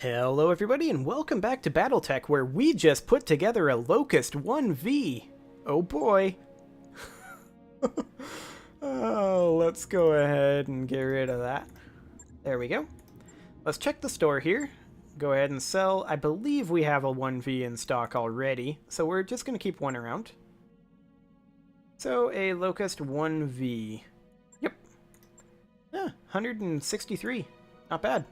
Hello everybody and welcome back to BattleTech, where we just put together a Locust 1v. Oh boy. Oh, let's go ahead and get rid of that. There we go. Let's check the store here. Go ahead and sell. I believe we have a 1v in stock already, so we're just going to keep one around. So a Locust 1v. Yep. 163. Not bad.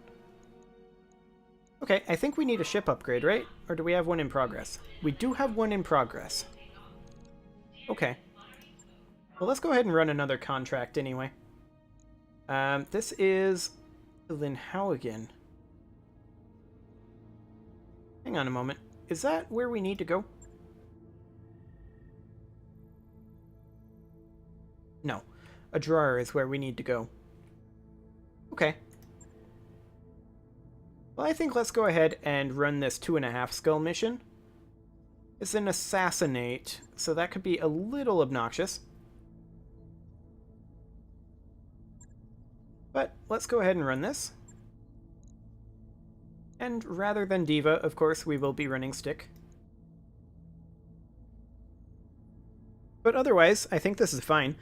Okay, I think we need a ship upgrade, right? Or do we have one in progress? We do have one in progress. Okay. Well, let's go ahead and run another contract anyway. This is Linhaugen. Hang on a moment. Is that where we need to go? No. A drawer is where we need to go. Okay. Well, I think let's go ahead and run this 2.5 skull mission. It's an assassinate, so that could be a little obnoxious. But let's go ahead and run this. And rather than Diva, of course, we will be running Stick. But otherwise, I think this is fine.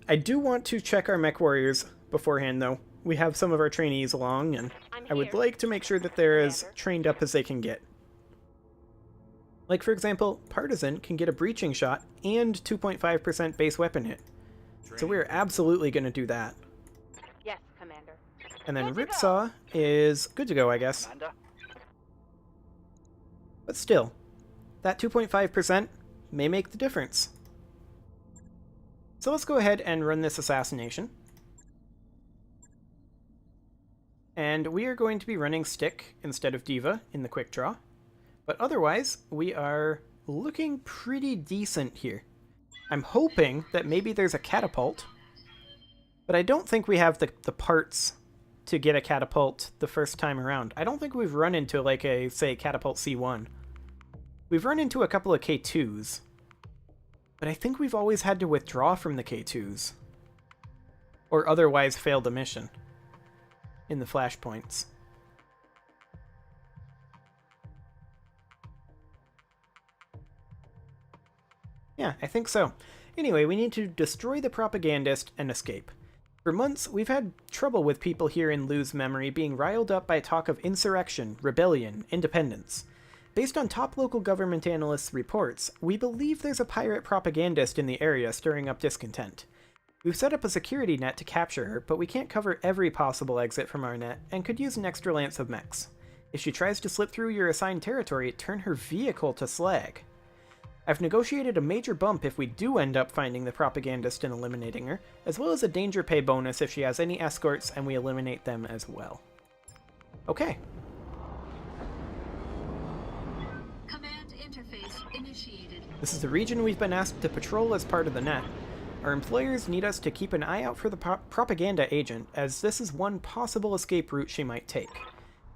I do want to check our mech warriors beforehand, though. We have some of our trainees along, and I would like to make sure that they're as trained up as they can get. Like, for example, Partisan can get a breaching shot and 2.5% base weapon hit. So we're absolutely going to do that. Yes, Commander. And then Ripsaw is good to go, I guess. Commander. But still, that 2.5% may make the difference. So let's go ahead and run this assassination. And we are going to be running Stick instead of Diva in the quick draw. But otherwise, we are looking pretty decent here. I'm hoping that maybe there's a catapult. But I don't think we have the parts to get a catapult the first time around. I don't think we've run into, like, a, say, catapult C1. We've run into a couple of K2s. But I think we've always had to withdraw from the K2s. Or otherwise fail the mission. In the flashpoints. Yeah, I think so. Anyway, we need to destroy the propagandist and escape. For months, we've had trouble with people here in Lou's memory being riled up by talk of insurrection, rebellion, independence. Based on top local government analysts' reports, we believe there's a pirate propagandist in the area stirring up discontent. We've set up a security net to capture her, but we can't cover every possible exit from our net, and could use an extra lance of mechs. If she tries to slip through your assigned territory, turn her vehicle to slag. I've negotiated a major bump if we do end up finding the propagandist and eliminating her, as well as a danger pay bonus if she has any escorts and we eliminate them as well. Okay. Command interface initiated. This is the region we've been asked to patrol as part of the net. Our employers need us to keep an eye out for the propaganda agent, as this is one possible escape route she might take.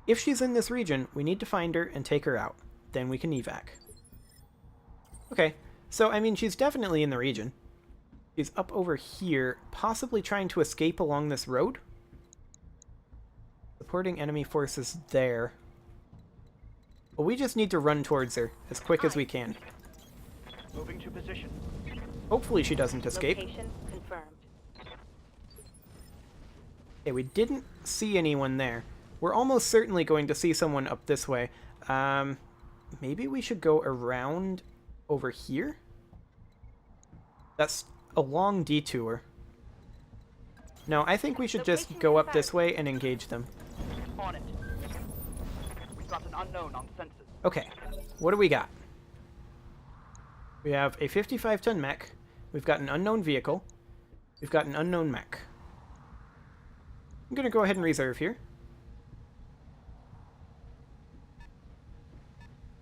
If she's in this region, we need to find her and take her out. Then we can evac. Okay, so I mean, she's definitely in the region. She's up over here, possibly trying to escape along this road. Supporting enemy forces there. Well, we just need to run towards her as quick as we can. Moving to position. Hopefully she doesn't escape. Location confirmed. Okay, we didn't see anyone there. We're almost certainly going to see someone up this way. Maybe we should go around over here? That's a long detour. No, I think we should just go up this way and engage them. On it. We've got an unknown on sensors. Okay, what do we got? We have a 55-ton mech. We've got an unknown vehicle. We've got an unknown mech. I'm going to go ahead and reserve here.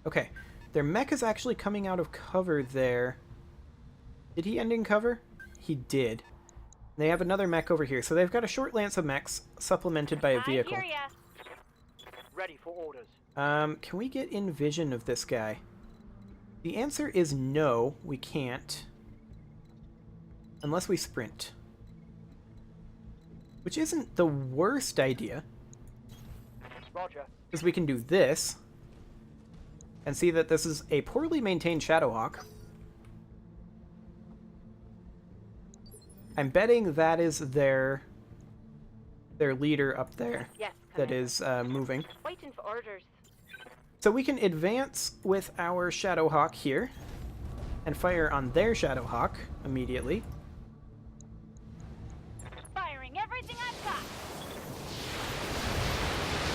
Okay, their mech is actually coming out of cover there. Did he end in cover? He did. They have another mech over here, so they've got a short lance of mechs supplemented by a vehicle. I hear ya. Ready for orders. Can we get in vision of this guy? The answer is no, we can't. Unless we sprint. Which isn't the worst idea. Roger. is we can do this and see that this is a poorly maintained Shadowhawk. I'm betting that is their leader up there Yes, that Commander. is moving. Waiting for orders. So we can advance with our Shadowhawk here and fire on their Shadowhawk immediately. Firing everything I've got.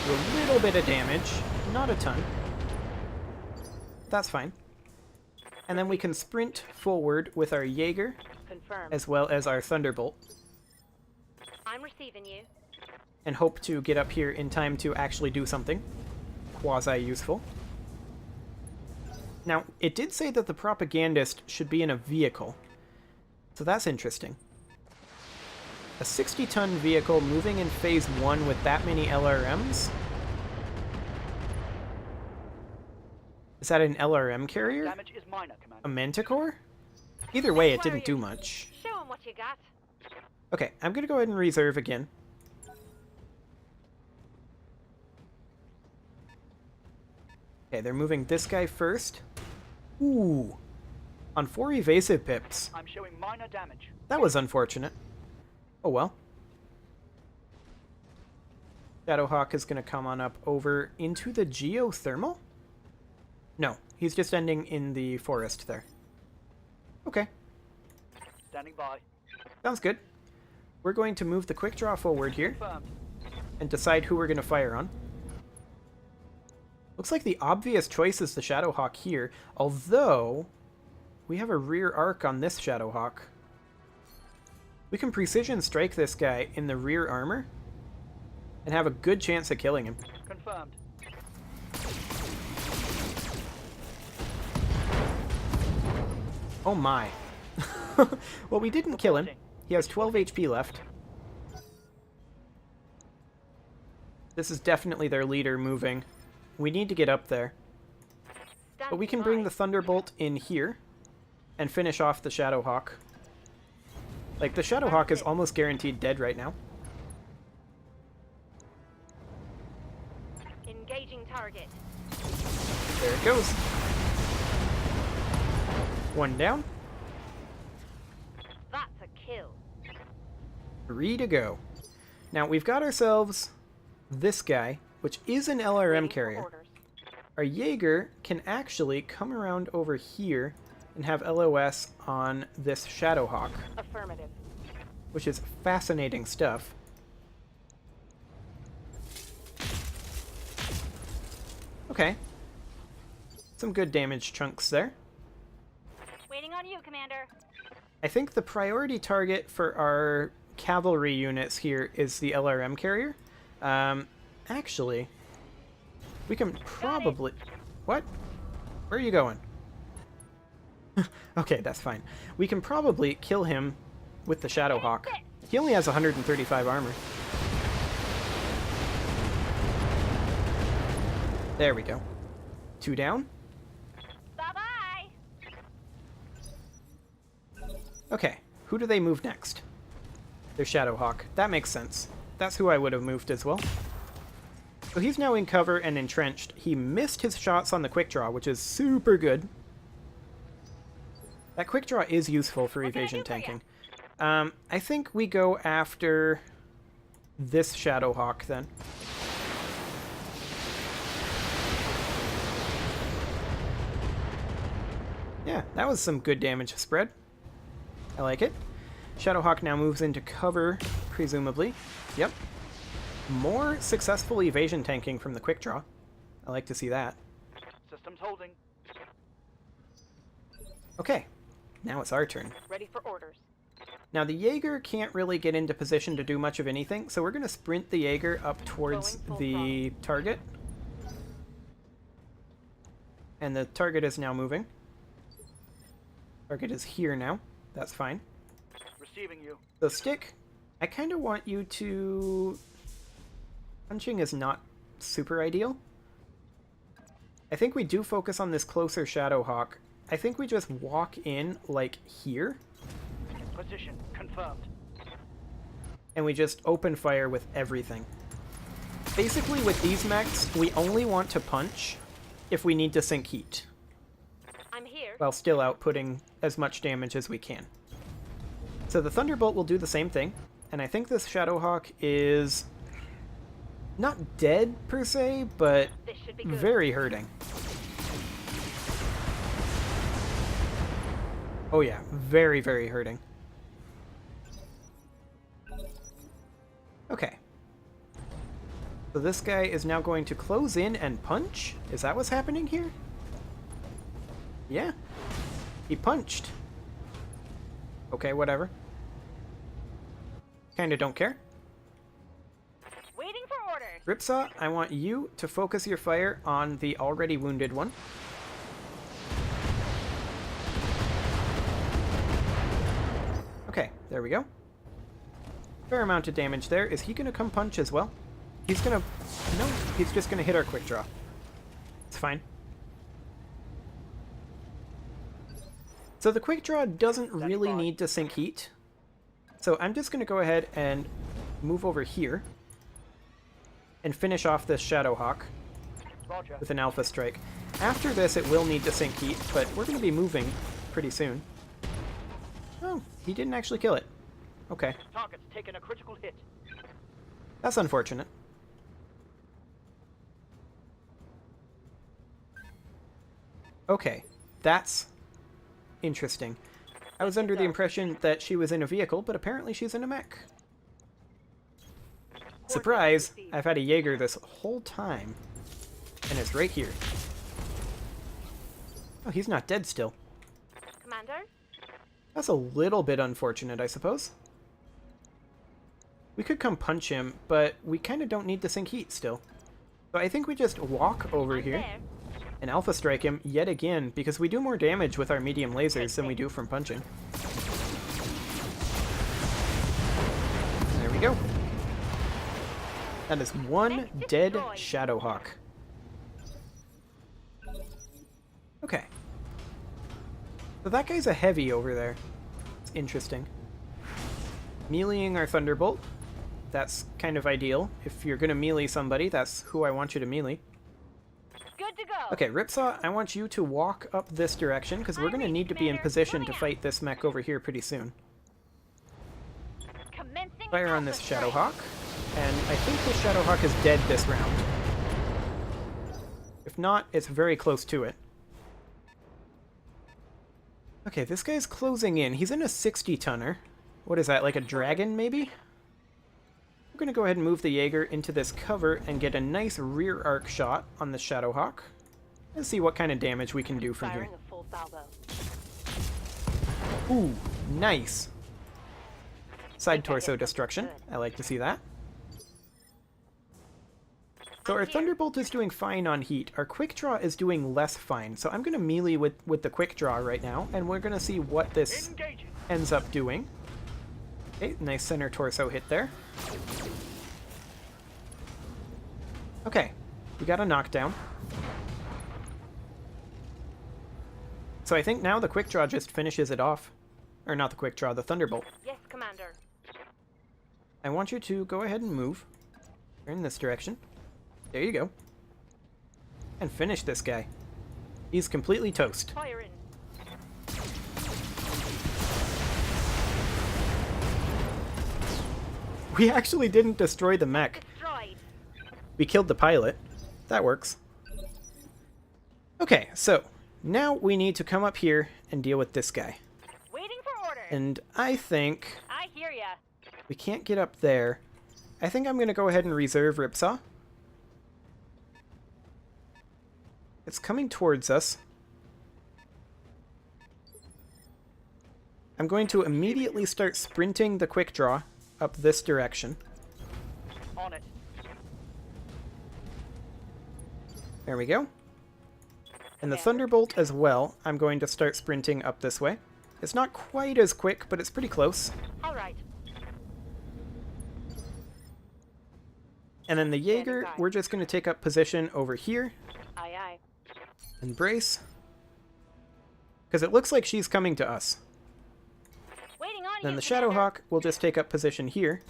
Do a little bit of damage, not a ton. That's fine. And then we can sprint forward with our Jaeger Confirmed. as well as our Thunderbolt I'm receiving you. and hope to get up here in time to actually do something quasi-useful. Now, it did say that the propagandist should be in a vehicle, so that's interesting. A 60-ton vehicle moving in Phase 1 with that many LRMs? Is that an LRM carrier? Damage is minor, A Commander. Manticore? Either way, it didn't do Warriors. much. Show 'em what you got. Okay, I'm gonna go ahead and reserve again. Okay, they're moving this guy first. Ooh. On 4 evasive pips. I'm showing minor damage. That was unfortunate. Oh well. Shadowhawk is gonna come on up over into the geothermal? No, he's just ending in the forest there. Okay, Standing by. sounds good. We're going to move the quick draw forward here Confirmed. and decide who we're going to fire on. Looks like the obvious choice is the Shadowhawk here, although we have a rear arc on this Shadowhawk. We can precision strike this guy in the rear armor and have a good chance of killing him. Confirmed. Oh my. Well, we didn't kill him. He has 12 HP left. This is definitely their leader moving. We need to get up there. But we can bring the Thunderbolt in here and finish off the Shadowhawk. Like, the Shadowhawk is almost guaranteed dead right now. Engaging target. There it goes. One down. That's a kill. 3 to go. Now, we've got ourselves this guy, which is an LRM Waiting for carrier. orders. Our Jaeger can actually come around over here and have LOS on this Shadowhawk, Affirmative. which is fascinating stuff. Okay. Some good damage chunks there. Waiting on you, Commander. I think the priority target for our cavalry units here is the LRM carrier. Actually, we can probably... What? Where are you going? Okay, that's fine. We can probably kill him with the Shadowhawk. He only has 135 armor. There we go. 2 down. Bye-bye. Okay, who do they move next? Their Shadowhawk. That makes sense. That's who I would have moved as well. So he's now in cover and entrenched. He missed his shots on the quick draw, which is super good. That quick draw is useful for What can I evasion do for ya? tanking. I think we go after this Shadowhawk then. Yeah, that was some good damage spread. I like it. Shadowhawk now moves into cover, presumably. Yep. More successful evasion tanking from the quick draw. I like to see that. Systems holding. Okay, now it's our turn. Ready for orders. Now the Jaeger can't really get into position to do much of anything, so we're going to sprint the Jaeger up towards Going full the target. And the target is now moving. Target is here now. That's fine. Receiving you. So stick, I kind of want you to... Punching is not super ideal. I think we do focus on this closer Shadowhawk. I think we just walk in, like, here, Position confirmed. and we just open fire with everything. Basically, with these mechs, we only want to punch if we need to sink heat, I'm here. while still outputting as much damage as we can. So the Thunderbolt will do the same thing, and I think this Shadowhawk is not dead per se, but This should be good. very hurting. Oh yeah, very, very hurting. Okay. So this guy is now going to close in and punch? Is that what's happening here? Yeah. He punched. Okay, whatever. Kinda don't care. Waiting for orders. Ripsaw, I want you to focus your fire on the already wounded one. Okay, there we go. Fair amount of damage there. Is he gonna come punch as well? He's gonna... No, he's just gonna hit our quick draw. It's fine. So the quick draw doesn't really need to sink heat. So I'm just gonna go ahead and move over here and finish off this Shadowhawk Roger. with an Alpha Strike. After this, it will need to sink heat, but we're gonna be moving pretty soon. Oh, he didn't actually kill it. Okay, Target's taken a critical hit. that's unfortunate. Okay, that's interesting. I was under the impression that she was in a vehicle, but apparently she's in a mech. Surprise! I've had a Jaeger this whole time, and it's right here. Oh, he's not dead still. Commander? That's a little bit unfortunate, I suppose. We could come punch him, but we kind of don't need to sink heat still. So I think we just walk over I'm here there. and Alpha Strike him yet again, because we do more damage with our medium lasers than we do from punching. There we go. That is one dead Shadowhawk. Okay. So that guy's a heavy over there. It's interesting. Meleeing our Thunderbolt. That's kind of ideal. If you're gonna melee somebody, that's who I want you to melee. Good to go. Okay, Ripsaw, I want you to walk up this direction, because we're gonna need to be in position to fight this mech over here pretty soon. Commencing Fire on Alpha this strike. Shadowhawk, and I think this Shadowhawk is dead this round. If not, it's very close to it. Okay, this guy's closing in. He's in a 60-tonner. What is that, like a dragon, maybe? We're going to go ahead and move the Jaeger into this cover and get a nice rear arc shot on the Shadowhawk. And see what kind of damage we can do from here. Firing a full salvo. Ooh, nice. Side torso destruction. I like to see that. So our Thunderbolt is doing fine on heat. Our Quick Draw is doing less fine. So I'm going to melee with the Quick Draw right now, and we're going to see what this Engaging. ends up doing. Okay, nice center torso hit there. Okay, we got a knockdown. So I think now the Quick Draw just finishes it off. Or not the Quick Draw, the Thunderbolt. Yes, Commander. I want you to go ahead and move. You're in this direction. There you go. And finish this guy. He's completely toast. Fire in. We actually didn't destroy the mech. Destroyed. We killed the pilot. That works. Okay, so now we need to come up here and deal with this guy. Waiting for orders. And I think I hear ya. we can't get up there. I think I'm going to go ahead and reserve Ripsaw. It's coming towards us. I'm going to immediately start sprinting the Quick Draw up this direction. On it. There we go. And the Thunderbolt as well, I'm going to start sprinting up this way. It's not quite as quick, but it's pretty close. All right. And then the Jaeger, we're just going to take up position over here Aye, aye. and brace. Because it looks like she's coming to us. Waiting on Then you, the Commander. Shadowhawk will just take up position here.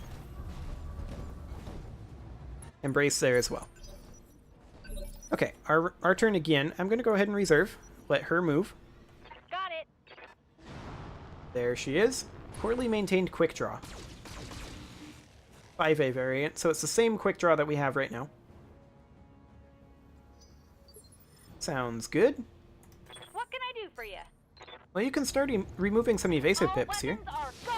Embrace there as well. Okay, our turn again. I'm going to go ahead and reserve. Let her move. Got it. There she is. Poorly maintained quick draw. 5A variant, so it's the same quick draw that we have right now. Sounds good. What can I do for you? Well, you can start removing some evasive All pips here. weapons are go.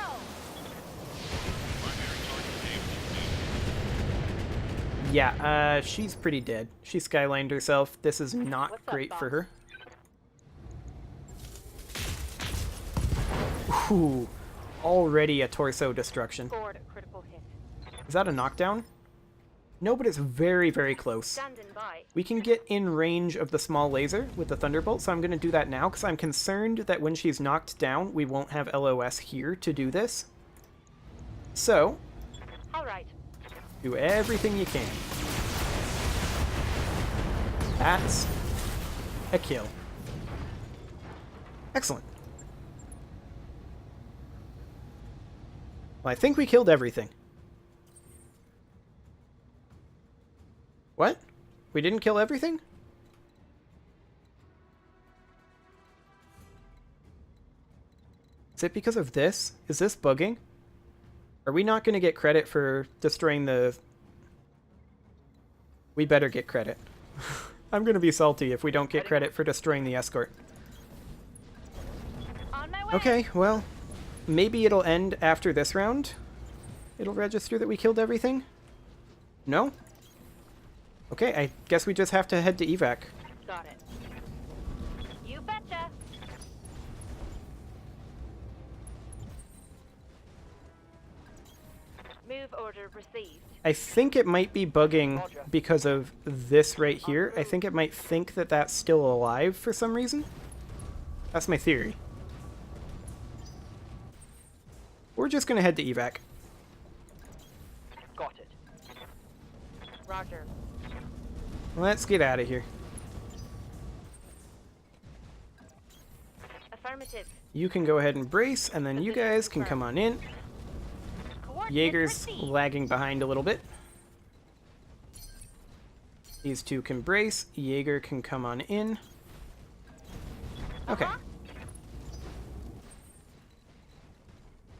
Yeah, she's pretty dead. She skylined herself. This is not What's up, great boss? for her. Ooh, already a torso destruction. Scored a critical hit. Is that a knockdown? No, but it's very, very close. Standing by. We can get in range of the small laser with the Thunderbolt, so I'm going to do that now, because I'm concerned that when she's knocked down, we won't have LOS here to do this. So, All right. do everything you can. That's a kill. Excellent. Well, I think we killed everything. What? We didn't kill everything? Is it because of this? Is this bugging? Are we not going to get credit for destroying the... We better get credit. I'm going to be salty if we don't get credit for destroying the escort. On my way. Okay, well, maybe it'll end after this round. It'll register that we killed everything? No? Okay, I guess we just have to head to evac. Got it. You betcha. Move order received. I think it might be bugging because of this right here. I think it might think that that's still alive for some reason. That's my theory. We're just gonna head to evac. Got it. Roger. Let's get out of here. Affirmative. You can go ahead and brace, and then you guys can come on in. Coordinates Jaeger's received. lagging behind a little bit. These two can brace. Jaeger can come on in. Okay.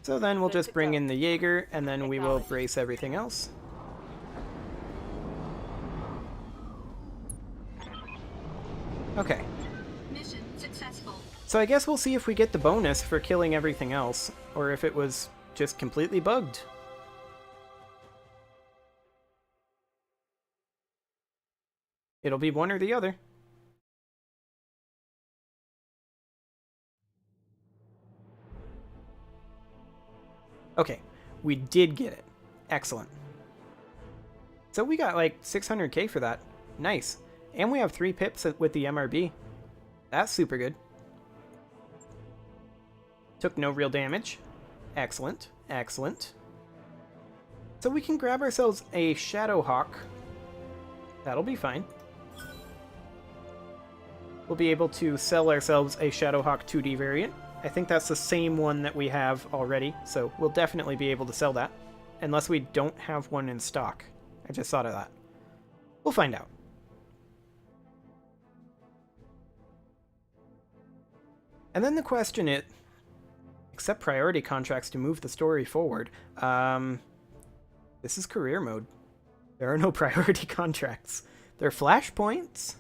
So then we'll just bring in the Jaeger, and then we will brace everything else. Okay. Mission successful. So I guess we'll see if we get the bonus for killing everything else, or if it was just completely bugged. It'll be one or the other. Okay, we did get it. Excellent. So we got like 600k for that. Nice. And we have 3 pips with the MRB. That's super good. Took no real damage. Excellent. Excellent. So we can grab ourselves a Shadowhawk. That'll be fine. We'll be able to sell ourselves a Shadowhawk 2D variant. I think that's the same one that we have already, so we'll definitely be able to sell that. Unless we don't have one in stock. I just thought of that. We'll find out. And then the question is, accept priority contracts to move the story forward. This is career mode. There are no priority contracts. They're flashpoints?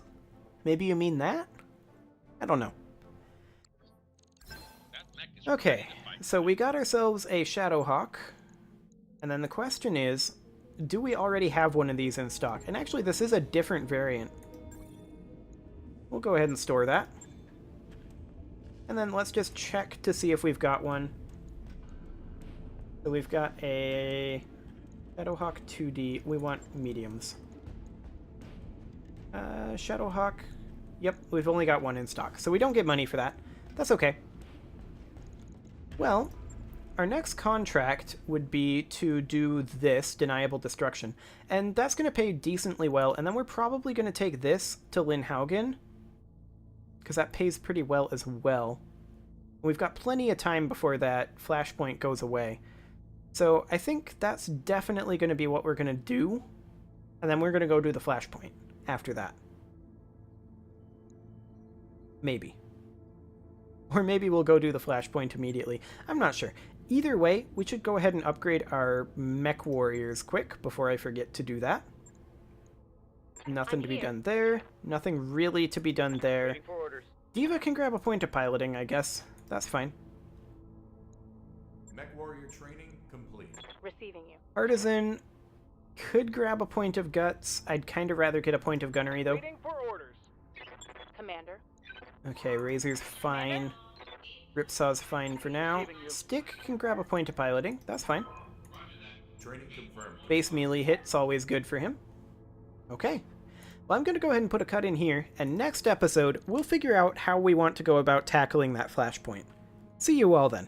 Maybe you mean that? I don't know. Okay, so we got ourselves a Shadowhawk. And then the question is, do we already have one of these in stock? And actually, this is a different variant. We'll go ahead and store that. And then let's just check to see if we've got one. So we've got a Shadowhawk 2D. We want mediums. Shadowhawk. Yep, we've only got one in stock. So we don't get money for that. That's okay. Well, our next contract would be to do this, Deniable Destruction. And that's going to pay decently well. And then we're probably going to take this to Linhaugen, because that pays pretty well as well. We've got plenty of time before that Flashpoint goes away. So I think that's definitely going to be what we're going to do. And then we're going to go do the Flashpoint after that. Maybe. Or maybe we'll go do the Flashpoint immediately. I'm not sure. Either way, we should go ahead and upgrade our mech warriors quick before I forget to do that. Nothing to be done there. Nothing really to be done there. Waiting for orders. Diva can grab a point of piloting, I guess. That's fine. Mech warrior training complete. Receiving you. Artisan could grab a point of guts. I'd kind of rather get a point of gunnery, though. Waiting for orders. Commander. Okay, Razor's fine. Ripsaw's fine for now. Stick can grab a point of piloting. That's fine. Training confirmed. Base melee hit's always good for him. Okay. Well, I'm going to go ahead and put a cut in here, and next episode, we'll figure out how we want to go about tackling that Flashpoint. See you all then.